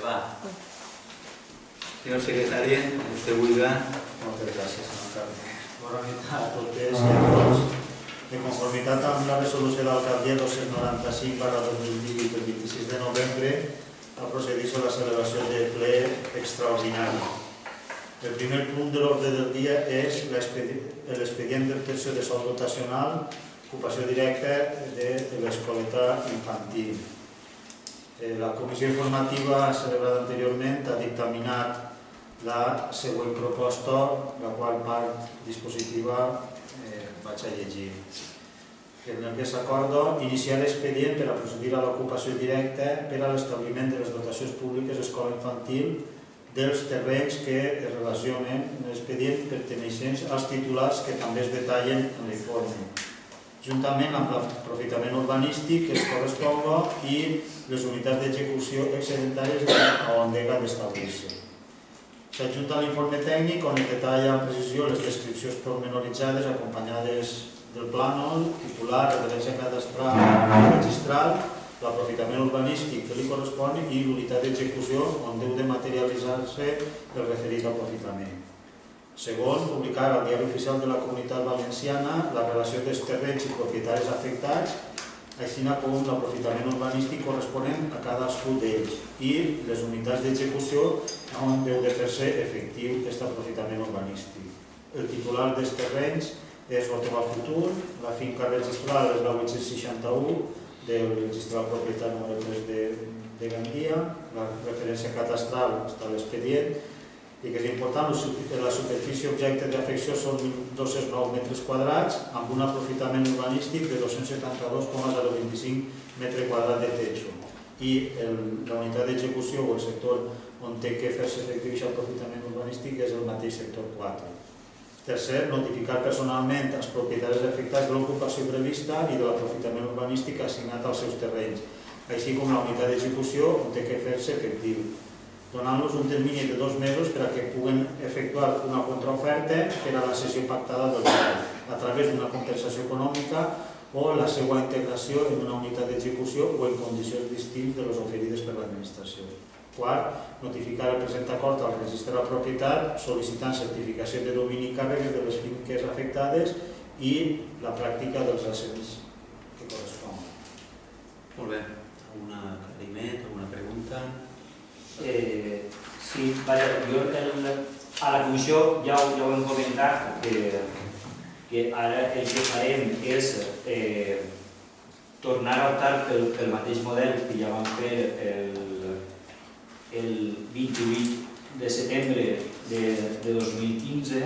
va. Senyor secretari, vostè vulgui. Moltes gràcies, senyor Carme. Bona nit a totes i a tots. De conformitat amb la resolució d'alcaldia 295/2018 del 26 de novembre, ha procedit a la celebració de ple extraordinari. El primer punt de l'ordre del dia és l'expedient del tercer de sòl dotacional, ocupació directa de l'escoleta infantil. La comissió informativa celebrada anteriorment ha dictaminat la següent proposta, la qual part dispositiva vaig a llegir. En el que s'acorda iniciar l'expedient per a procedir a l'ocupació directa per a l'establiment de les dotacions públiques d'escola infantil dels terrenys que es relacionen en l'expedient perteneixents als titulars que també es detallen en l'informe, juntament amb l'aprofitament urbanístic que es corresponga i les unitats d'execució excedentàries on dega d'establir-se. S'adjunta l'informe tècnic on es detalla amb precisió les descripcions pormenoritzades acompanyades del plànol, titular, referència cadastral i registral, l'aprofitament urbanístic que li correspon i l'unitat d'execució on deu de materialitzar-se el referit aprofitament. Segon, publicar al Diari Oficial de la Comunitat Valenciana la relació dels terrenys i propietaris afectats, així com l'aprofitament urbanístic corresponent a cadascun d'ells i les unitats d'execució on deu de fer-se efectiu aquest aprofitament urbanístic. El titular dels terrenys és Roteval Futur, la finca registral és la 861 del registral propietat número 3 de Gandia, la referència cadastral està a l'expedient, i que és important, la superfície objecte d'afecció són 1.209 metres quadrats amb un aprofitament urbanístic de 272,025 metres quadrats de techo i la unitat d'execució o el sector on té que fer-se efectiu aquest aprofitament urbanístic és el mateix sector 4. Tercer, notificar personalment als propietaris afectats de l'ocupació prevista i de l'aprofitament urbanístic assignat als seus terrenys, així com la unitat d'execució on té que fer-se efectiu, donant-los un termini de 2 mesos per a que puguen efectuar una contraoferta per a la cessió pactada del terreny, a través d'una compensació econòmica o la seva integració en una unitat d'execució o en condicions distintes de les oferides per l'administració. Quart, notificar el present acord al registre de la propietat sol·licitant certificació de domini i càrregues de les finques afectades i la pràctica dels ascens que correspon. Molt bé. Algun aclariment, alguna pregunta? Sí, vaja, jo a la comissió ja ho hem comentat que ara el que farem és tornar a optar pel mateix model que ja vam fer el 28 de setembre de 2015.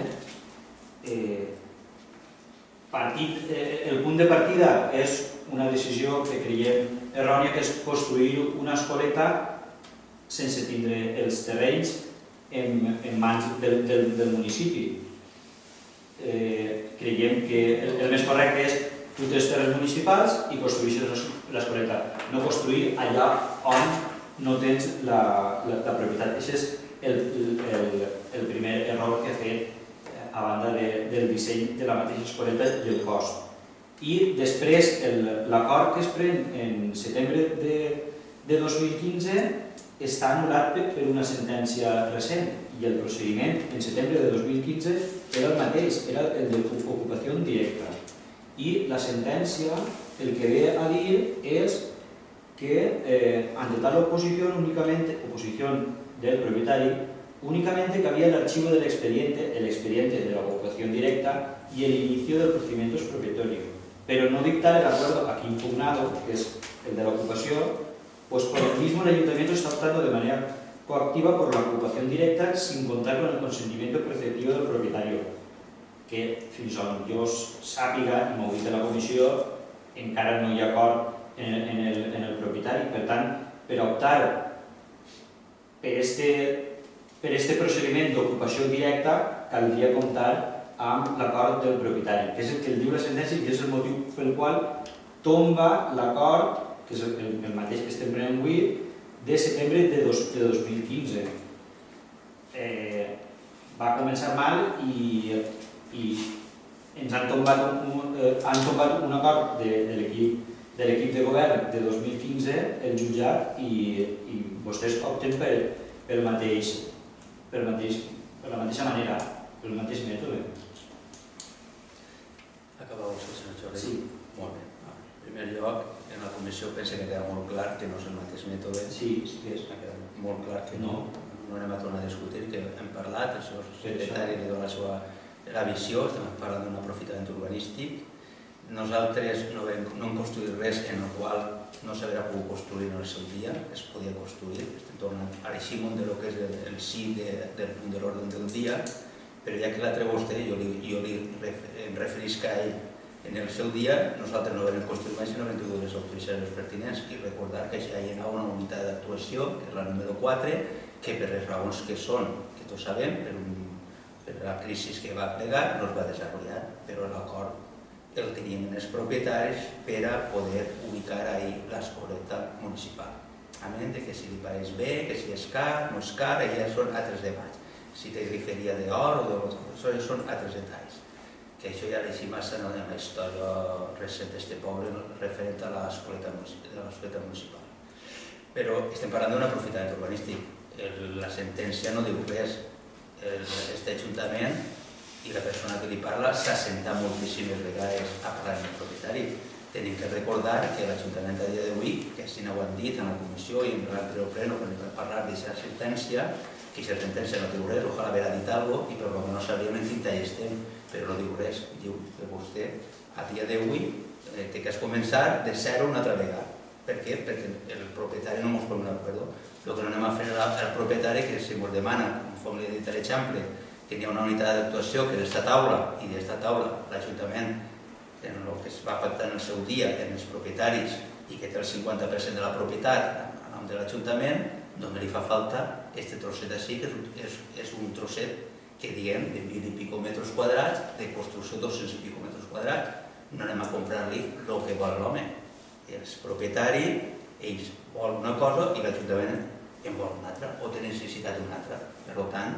El punt de partida és una decisió que creiem errònia, que és construir una escoleta sense tindre els terrenys en mans del municipi. Creiem que el més correcte és tu tens terres municipals i construeixes l'escoleta, no construir allà on no tens la propietat. Aquest és el primer error que ha fet a banda del disseny de la mateixa escoleta i el cost. I després l'acord que es pren en setembre de 2015 està anul·lat per una sentència recent i el procediment en setembre de 2015 era el mateix, era el d'ocupació directa. I la sentència el que ve a dir és que ante tal oposición del propietario, únicamente cabía el archivo del expediente, el expediente de la ocupación directa y el inicio del procedimiento expropiatorio, pero no dictar el acuerdo aquí impugnado, que es el de la ocupación, pues por el mismo el ayuntamiento está optando de manera coactiva por la ocupación directa sin contar con el consentimiento preceptivo del propietario, que fins on jo sàpiga i m'ho dit a la comissió encara no hi ha acord en el propietari. Per tant, per optar per este procediment d'ocupació directa caldria comptar amb l'acord del propietari, que és el que diu la sentència i és el motiu pel qual tomba l'acord, que és el mateix que estem prenent avui, de setembre de 2015. Va començar mal i ens han tombat un acord de l'equip de l'equip de govern de 2015, el jutjat, i vostès opten per la mateixa manera, pel mateix mètode. Acaba vostè, senyor Jordi? Sí. Molt bé. En primer lloc, en la comissió penso que queda molt clar que no és el mateix mètode. Sí, sí que és. Ha quedat molt clar que no anem a tornar a discutir, que hem parlat, el seu secretari li dona la visió, estem parlant d'un aprofitament urbanístic. Nosaltres no hem construït res en el qual no s'haurà pogut construir en el seu dia, es podia construir, estem tornant a l'eiximon de lo que és el sí del punt de l'ordre del dia, però ja que la treu vostè, jo em referisc a ell en el seu dia, nosaltres no vam construir mai, sinó que hem tingut les autoritzacions pertinents, i recordar que ja hi ha una unitat d'actuació, que és la número 4, que per les raons que són, que tots sabem, per la crisi que va plegar, no es va desenvolupar, però l'acord el teníem en els propietaris per a poder ubicar ahí l'escoleta municipal. A menys que si li pareix bé, que si és car, no és car, ja són altres debats. Si té griferia d'or o això són altres detalls. Que això ja deixim massa en la història recent d'este poble referent a l'escoleta municipal. Però estem parlant d'un aprofitament urbanístic. La sentència no diu res. Este ajuntament i la persona que li parla s'ha sentat moltíssimes vegades a parlar amb el propietari. Tenim que recordar que l'Ajuntament a dia d'avui, que així ho han dit en la comissió i en l'anterior pleno quan vam parlar d'aquesta sentència, que aquesta sentència no diu res, ojalà haver dit alguna cosa i per lo que no sabíem en quin tall estem, però no diu res, diu que vostè a dia d'avui té que començar de zero una altra vegada. Per què? Perquè el propietari no ens pot donar perdó. El que no anem a fer al propietari, que si ens demana, com li he dit a l'exemple, que hi ha una unitat d'actuació que és aquesta taula, i d'aquesta taula l'Ajuntament, en el que es va pactar en el seu dia en els propietaris i que té el 50% de la propietat a nom de l'Ajuntament, només li fa falta aquest trosset així, que és un trosset que diguem de 20 i pico metres quadrats, de construcció 200 i pico metres quadrats. No anem a comprar-li el que vol l'home. El propietari, ells volen una cosa i l'Ajuntament en vol una altra, o té necessitat d'una altra. Per tant,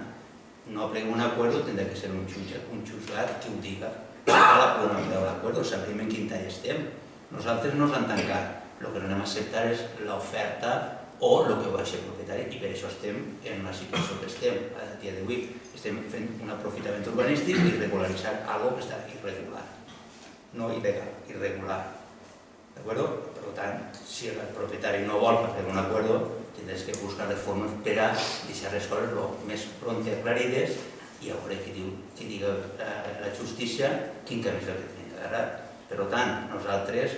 no pleguem un acord, tindrà que ser un juzgat que ho diga. No podem l'acord, sabem en quin tall estem. Nosaltres no ens han tancat. El que no anem a acceptar és l'oferta o el que va ser el propietari, i per això estem en la situació que estem a dia d'avui. Estem fent un aprofitament urbanístic i regularitzar alguna cosa que està irregular. No il·legal, irregular. D'acord? Per tant, si el propietari no vol fer un acord, tindràs que buscar les formes per a deixar les coses el més pront aclarides i a veure què diga la justícia quin camí és el que tenim d'agradar. Per tant, nosaltres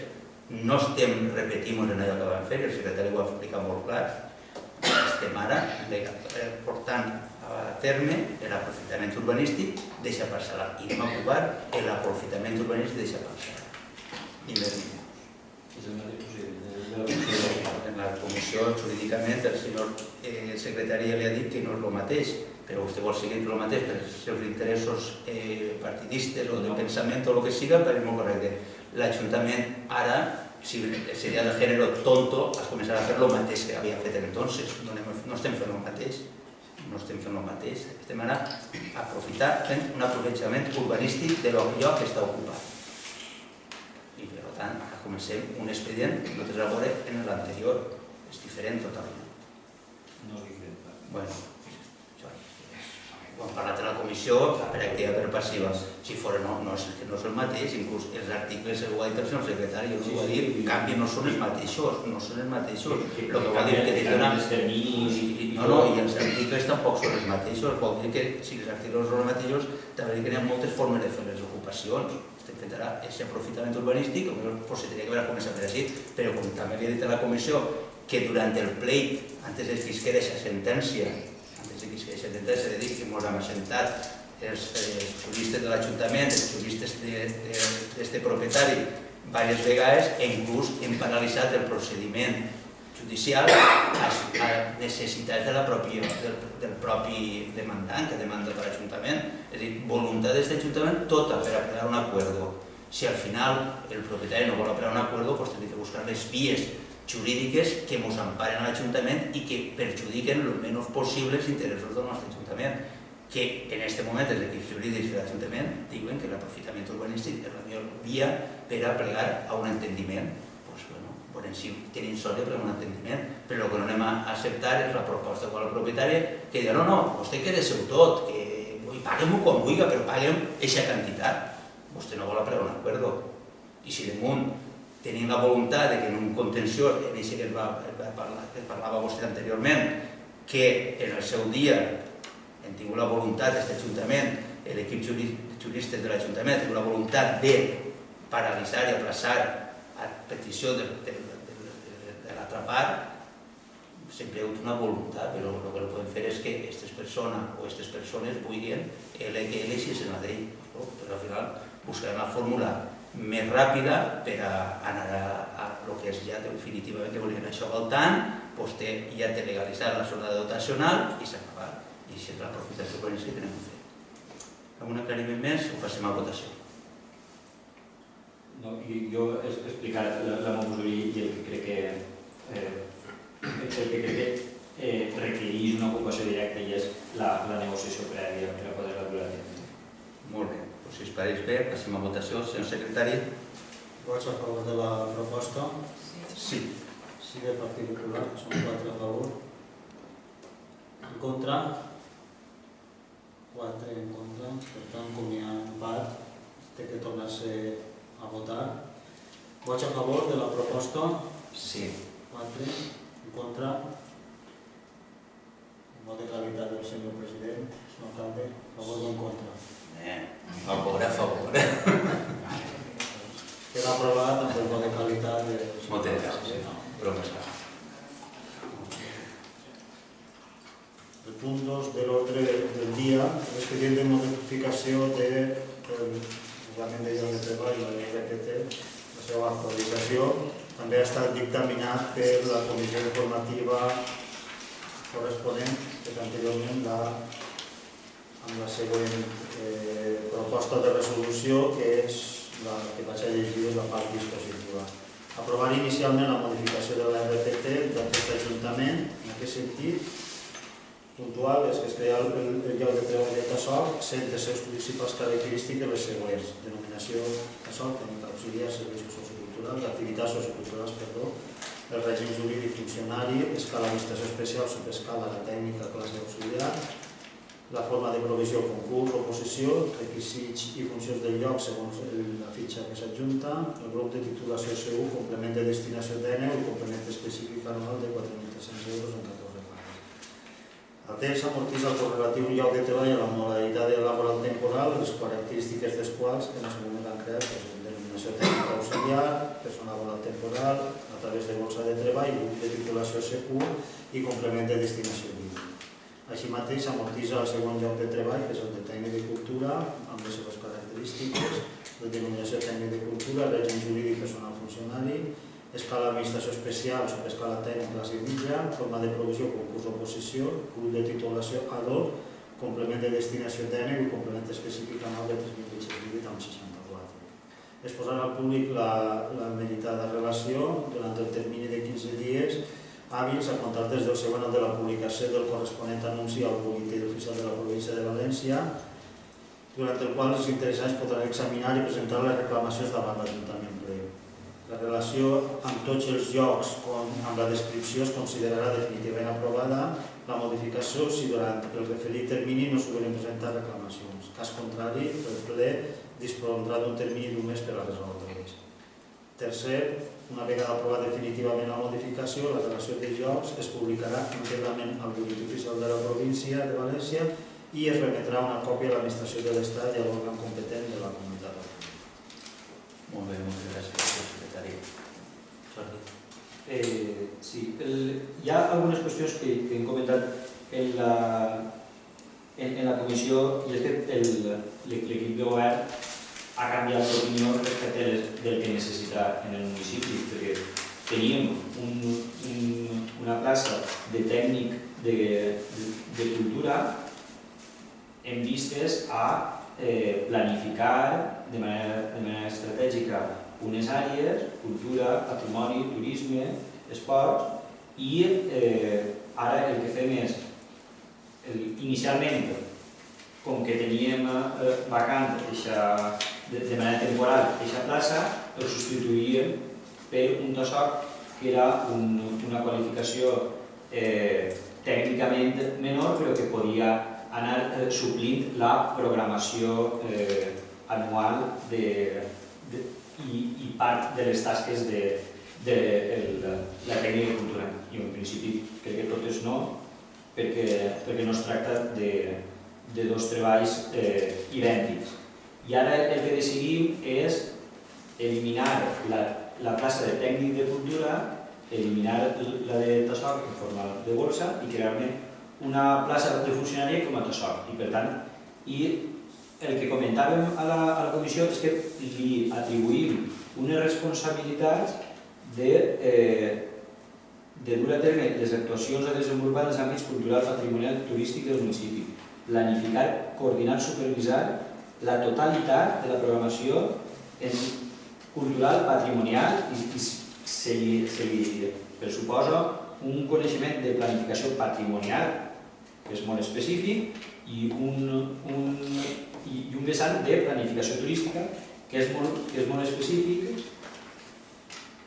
no estem repetint en allò que vam fer, el secretari ho va explicar molt clar. Estem ara portant a terme l'aprofitament urbanístic deixa parcel·lar i anem a ocupar l'aprofitament urbanístic deixa parcel·lar. Ni més ni menys. En la comissió, jurídicament, el senyor secretari ja li ha dit que no és el mateix, però vostè vol seguir el mateix per els seus interessos partidistes o de pensament o el que siga, però és molt correcte. L'Ajuntament ara, si seria de gènere tonto, es començarà a fer el mateix que havia fet entonces. No estem fent el mateix. No estem fent el mateix. Estem ara fent un aprovechament urbanístic de lloc que està ocupat. I per tant, comencem un expedient que no té a veure en l'anterior. És diferent totalment. No és diferent. Bueno, ho hem parlat a la comissió per activa per passiva. Si fora no és el mateix, inclús els articles ho ha dit el senyor secretari, jo no ho ha dit, en canvi no són els mateixos, no són els mateixos. El que va dir que diuen els terminis... No, i els articles tampoc són els mateixos, vol dir que si els articles són els mateixos, també hi ha moltes formes de fer les ocupacions. Estem fent ara aquest aprofitament urbanístic, potser tenia que haver començat per així, però com també li he dit a la comissió que durant el pleit, antes de que es quedi aquesta sentència, de dir que ens hem assentat els juristes de l'Ajuntament, els juristes d'aquest propietari diverses vegades i inclús hem paralitzat el procediment judicial a necessitats del propi demandant que demanda per l'Ajuntament. És a dir, voluntat d'aquest Ajuntament tota per apregar un acord. Si al final el propietari no vol apregar un acord, doncs hem de buscar les vies jurídiques que ens emparen a l'Ajuntament i que perjudiquen el menys possible els interessos del nostre Ajuntament, que en aquest moment els equips jurídics de l'Ajuntament diuen que l'aprofitament urbanístic és la millor via per a plegar a un entendiment. Doncs si tenim sort i farem un entendiment, però el que no anem a acceptar és la proposta de la propietària que diu, no, vostè queda-se-ho tot, paguem-ho quan vulgui, però paguem aquesta quantitat. Vostè no vol apregar un acord. I si damunt tenim la voluntat que en un contenciós, en això que parlava vostè anteriorment, que en el seu dia hem tingut la voluntat d'aquest Ajuntament, l'equip jurista de l'Ajuntament ha tingut la voluntat de paralitzar i aplaçar a petició de l'altra part, sempre hi ha hagut una voluntat, però el que no podem fer és que aquestes persones o aquestes persones vulguin que eleixin la llei. Però al final buscarem la fórmula més ràpida per anar a el que és ja definitivament que volien això voltant, vostè ja té legalitzat la zona dotacional i s'ha acabat. I sempre l'aprofitació urbanística que tenim que fer. Amb un aclariment més ho passem a votació. Jo he explicat la meva postura i el que crec que requereix una ocupació directa i és la negociació prèvia per a poder-la dur a terme. Molt bé, si us pareix bé, passem a votació. Senyor secretari. Vots a favor de la proposta? Sí. Sí, del Partit Popular, són 4 a favor. En contra? 4 en contra. Per tant, com hi ha empat, té que tornar-se a votar. Vots a favor de la proposta? Sí. 4 en contra. En vot de qualitat del senyor president, senyor alcalde, a favor o en contra? A favor. Queda aprovat amb el vot de qualitat de... Moltes gràcies. Bromes. El punt 2 de l'ordre del dia, l'expedient de modificació del reglament de lloc de treball, la RPT, la seva actualització, també ha estat dictaminat per la comissió informativa corresponent, que anteriorment amb la següent proposta de resolució, que és la que vaig a llegir, la part dispositiva. Aprovar inicialment la modificació de la RPT d'aquest Ajuntament, en aquest sentit, puntual, és que es crea el lloc de treball de Tassol, sent de seves principals característiques les següents: denominació Tassol, tècnica auxiliar, serveis socioculturals, activitats socioculturals, el règim jurídic funcionari, escala administració especial, subescala la tècnica, classe auxiliar, la forma de provisió, concurs, oposició, requisits i funcions del lloc segons la fitxa que s'adjunta, el grup de titulació C1, complement de destinació DNU i complement específic anual de 4.300 euros en 14 pagues. El text amortitza el correlatiu lloc de treball a la modalitat laboral temporal, les característiques dels quals en el seu moment han creat denominació tècnica auxiliar, personal laboral temporal, a través de bolsa de treball, grup de titulació C1 i complement de destinació lliure. Així mateix s'amortitza el segon lloc de treball, que és el de tècnic de cultura, amb les seves característiques, la denominació tècnic de cultura, règim jurídic personal funcionari, escala administració especial, subescala tècnica, classe mitja, forma de provisió, concurs o oposició, grup de titulació A2, complement de destinació tècnic i complement específic anual de 3.818 amb 64. Es posarà al públic la meritada relació durant el termini de 15 dies hàbils a comptar des del següent de la publicació del corresponent anunci al butlletí oficial de la província de València, durant el qual els interessats podran examinar i presentar les reclamacions davant l'Ajuntament ple. La relació amb tots els llocs amb la descripció es considerarà definitivament aprovada la modificació si durant el referit termini no s'hauran presentat reclamacions. Cas contrari, el ple dispondrà d'un termini d'un mes per a resoldre-les. Tercer, una vegada aprovat definitivament la modificació, la relació de llocs es publicarà íntegrament al butlletí oficial de la província de València i es remetrà una còpia a l'administració de l'Estat i a l'òrgan competent de la comunitat autònoma. Molt bé, moltes gràcies, secretari. Jordi. Sí, hi ha algunes qüestions que hem comentat en la comissió i és que l'equip de govern ha canviat l'opinió respecte del que necessita en el municipi, perquè teníem una plaça de tècnic de cultura en vistes a planificar de manera estratègica unes àrees, cultura, patrimoni, turisme, esports, i ara el que fem és, inicialment, com que teníem vacant de manera temporal aquesta plaça, el substituïríem per un TOSOC que era una qualificació tècnicament menor, però que podia anar suplint la programació anual i part de les tasques de la tècnica de cultura. I en principi crec que totes no, perquè no es tracta de dos treballs idèntics. I ara el que decidim és eliminar la plaça de tècnic de cultura, eliminar la de TASOC en forma de bolsa i crear-ne una plaça de funcionari com a TASOC. I per tant, el que comentàvem a la comissió és que li atribuïm unes responsabilitats de dur a terme les actuacions a desenvolupar en els àmbits cultural, patrimonial i turístic del municipi, planificar, coordinar, supervisar la totalitat de la programació cultural, patrimonial i se li pressuposa un coneixement de planificació patrimonial que és molt específic i un vessant de planificació turística que és molt específic.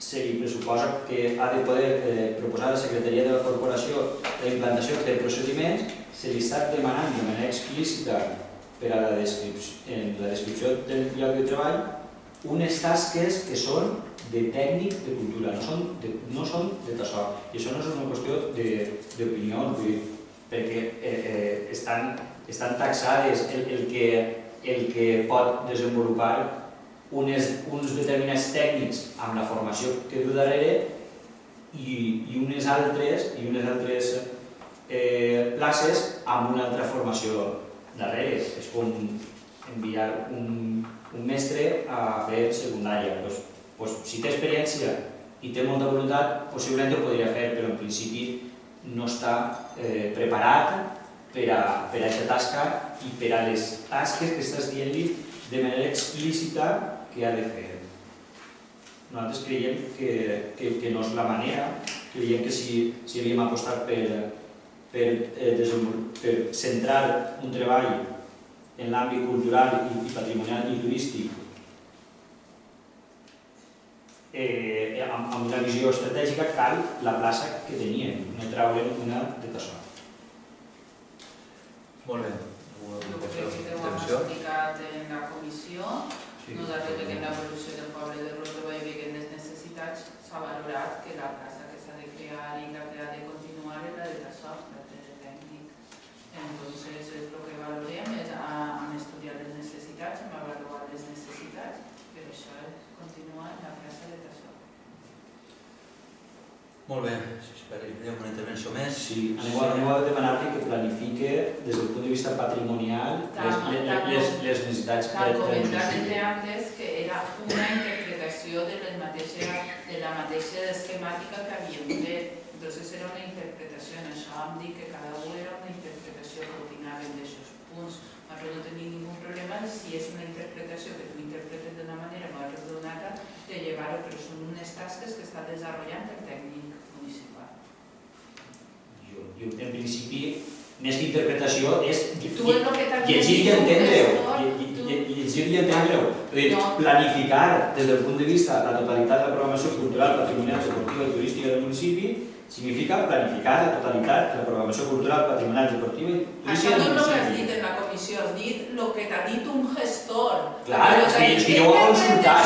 Se li pressuposa que ha de poder proposar a la Secretaria de la Corporació la implantació de procediments. Se li està demanant de manera explícita per a la descripció del lloc de treball unes tasques que són de tècnic de cultura, no són de TASOC. I això no és una qüestió d'opinió, perquè estan taxades el que pot desenvolupar uns determinats tècnics amb la formació que du darrere i unes altres places amb una altra formació darrere. És com enviar un mestre a fer secundària. Si té experiència i té molta voluntat, possiblement ho podria fer, però en principi no està preparat per a aquesta tasca i per a les tasques que estàs dient-li de manera explícita que ha de fer. Nosaltres creiem que no és la manera, creiem que si havíem apostat per centrar un treball en l'àmbit cultural i patrimonial i turístic amb una visió estratègica, cal la plaça que teníem, no traure'n una de TASOC. Molt bé. Jo crec que ho hem explicat en la comissió. Nosaltres que en l'evolució del poble de Rotova i que en les necessitats s'ha valorat que la plaça que s'ha de crear i la que ha de continuar és la de TASOC, la de tècnic. Entonces, és el que valorem, hem estudiat les necessitats, hem avaluat les necessitats, però això és continuar la plaça de TASOC. Molt bé, si esperem una intervenció més. Sí, aneu a demanar-li que planifique des del punt de vista patrimonial les necessitats. Tal comentat antes que era una interpretació de la mateixa esquemàtica que havíem fet. Entonces era una interpretació, en això vam dir que cada un era una interpretació que opinaven d'aixòs punts. Nosaltres no tenim ningú problema si és una interpretació que tu interpretes d'una manera, nosaltres d'una altra, de llevar-ho, però són unes tasques que està desenvolupant el tècnic municipal. Jo, en principi, més que interpretació, és llegir i entendre-ho. Planificar des del punt de vista la totalitat de la programació cultural, patrimonial, esportiva i turística del municipi significa planificar la totalitat de la programació cultural, patrimonial, esportiva i turística del municipi. Això no has dit en la comissió, has dit el que t'ha dit un gestor. Clar, és que jo ho he consultat.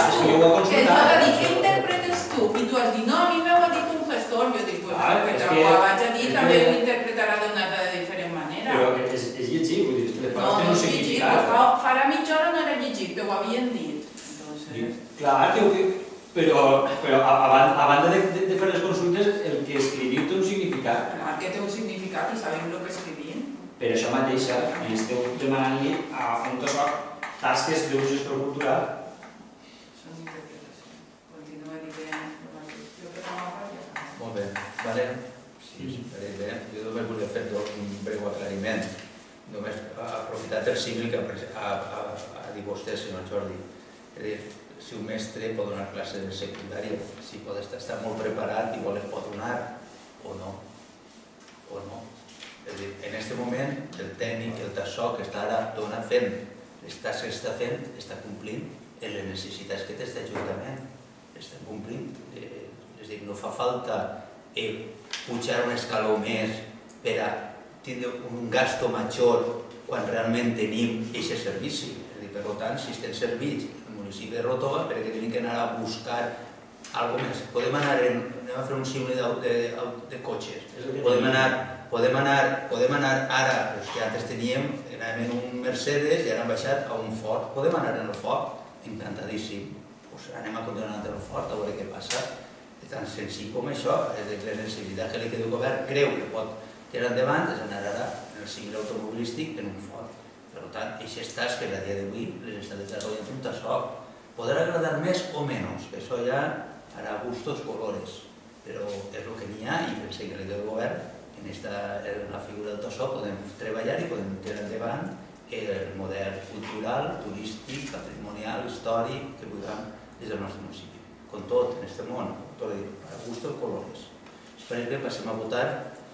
Que t'ha dit, què interpretes tu? I tu has dit, no, a mi m'ho ha dit un gestor. Jo dic, que t'ho vaig a dir, també ho interpretarà d'una diferent manera. Però és llegir, vull dir, les No, paraules no tenen un és llegir, significat. farà mitja hora no era llegir, te ho havien dit. Clar, però a banda de fer les consultes, el que escriviu té un significat. Clar que té un significat i sabem el que escrivim. Per això mateixa, li esteu demanant-li a un TASOC tasques d'un gestor cultural. Són interpretacions. Continua dient el mateix. Jo que no m'ho faig. Molt bé. Vale. Sí, esperem bé. Jo només volia fer un breu aclariment. Només aprofitar el símil que ha dit vostè, senyor Jordi. És a dir, si un mestre pot donar classe de secundària, si pot estar molt preparat, igual es pot donar, o no. És a dir, en aquest moment, el tècnic, el TASOC, que està ara fent les tasques que està fent, està complint en les necessitats que té aquest ajuntament. Està complint És a dir, no fa falta pujar un escaló més per a tindre un gasto major quan realment tenim aquest servici. Per tant, si estem servits al municipi de Ròtova, perquè tenim que anar a buscar alguna més. Podem anar a fer un símil de cotxes. Podem anar ara, que antes teníem, anàvem en un Mercedes i ara hem baixat a un Ford. Podem anar en el Ford, encantadíssim. Anem a continuar anant en el Ford a veure què passa. És tan senzill com això, la necessitat que el govern creu que pot tirar endavant és anar ara en el símil automobilístic en un Ford. Per tant, aquestes tasques a dia d'avui les està desenvolupant un tassó. Podrà agradar més o menys, que això ja harà gustos colores, però és el que n'hi ha i pensem que el govern, en la figura del tassó, podem treballar i podem tirar endavant el model cultural, turístic, patrimonial, històric que vulguem des del nostre municipi. Com tot en aquest món, a gustos colores. Esperem que passem a votar,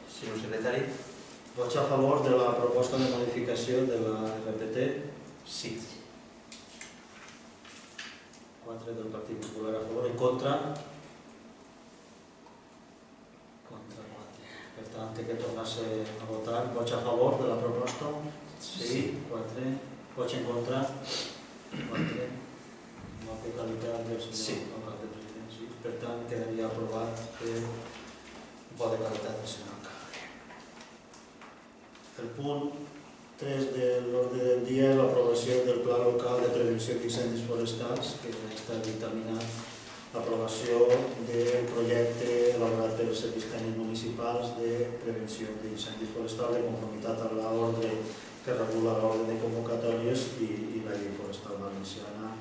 senyor secretari. Vots a favor de la proposta de modificació de la RPT? Sí. 4 del Partit Popular a favor. En contra? Contra 4. Per tant, té que tornar-se a votar. Vots a favor de la proposta? Sí. 4. Vots en contra? 4. No té qualitat del senyor alcalde president. Per tant, quedaria aprovat el vot de qualitat del senyor alcalde. El punt 3 de l'ordre del dia és l'aprovació del Pla Local de Prevenció d'Incendis Forestals, que està dictaminat l'aprovació del projecte elaborat pels serveis tècnics municipals de prevenció d'incendis forestals de conformitat a l'ordre que regula l'ordre de convocatòries i la llei forestal valenciana,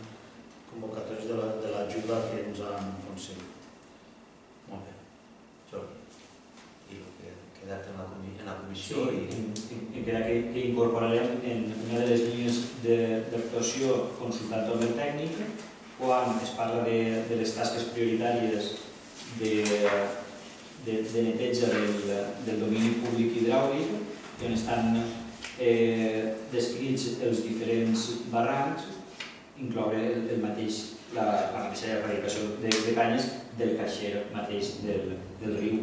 convocatòries de l'ajuda que ens han concedit. Molt bé. I el que ha quedat en la comissió que incorporarem en una de les línies d'actuació consultant el tècnic quan es parla de les tasques prioritàries de neteja del domini públic hidràulic on estan descrits els diferents barrancs, incloure la mateixa erradicació de canyes del caixer mateix del riu.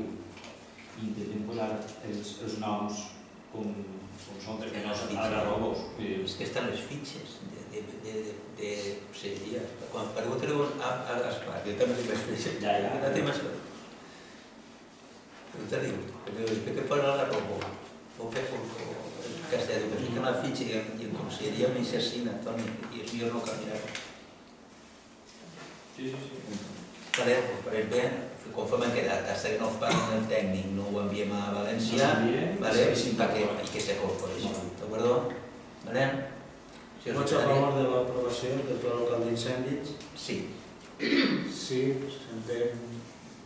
Intentem posar els noms com són, perquè no són algarrobos. És que estan les fitxes de conselleria. Quan pregunteu a Gaspar, jo també tinc les fitxes. No té més cosa. Però te diu, perquè què posa l'algarrobo? Ho fer com Castell, que fica la fitxa i en conselleria m'hi assassina, Toni, i és millor no canviar. Sí. Vale, doncs per exemple, conforme hem quedat, hasta que no ho parlen el tècnic, no ho enviem a València, vale, i que se corporeixi. D'acord? Vale? Vots a favor de l'aprovació del Pla Local d'Incendis? Sí. Sí, s'entén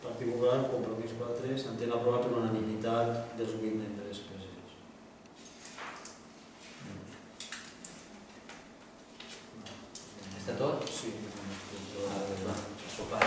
Partit Popular, Compromís 4, s'entén aprovat per unanimitat dels 8 membres presents. Està tot? Sí. Va, sopar.